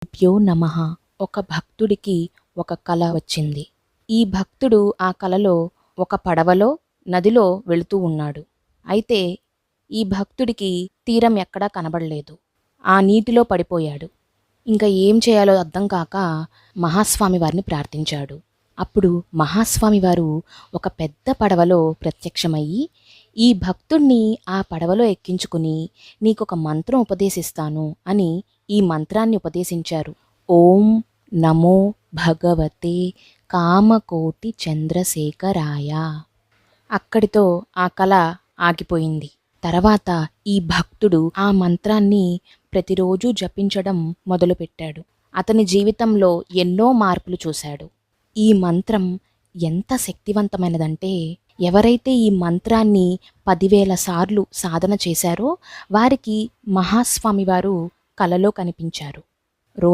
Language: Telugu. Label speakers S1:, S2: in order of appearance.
S1: భ్యో నమః. ఒక భక్తుడికి ఒక కల వచ్చింది. ఈ భక్తుడు ఆ కలలో ఒక పడవలో నదిలో వెళుతూ ఉన్నాడు. అయితే ఈ భక్తుడికి తీరం ఎక్కడా కనబడలేదు. ఆ నీటిలో పడిపోయాడు. ఇంకా ఏం చేయాలో అర్థం కాక మహాస్వామి వారిని ప్రార్థించాడు. అప్పుడు మహాస్వామి వారు ఒక పెద్ద పడవలో ప్రత్యక్షమయ్యి, ఈ భక్తుణ్ణి ఆ పడవలో ఎక్కించుకుని నీకొక మంత్రం ఉపదేశిస్తాను అని ఈ మంత్రాన్ని ఉపదేశించారు. ఓం నమో భగవతే కామకోటి చంద్రశేఖరాయ. అక్కడితో ఆ కళ ఆగిపోయింది. తర్వాత ఈ భక్తుడు ఆ మంత్రాన్ని ప్రతిరోజు జపించడం మొదలుపెట్టాడు. అతని జీవితంలో ఎన్నో మార్పులు చూశాడు. ఈ మంత్రం ఎంత శక్తివంతమైనదంటే, ఎవరైతే ఈ మంత్రాన్ని 10,000 సార్లు సాధన చేశారో వారికి మహాస్వామి వారు కలలో కనిపించారు.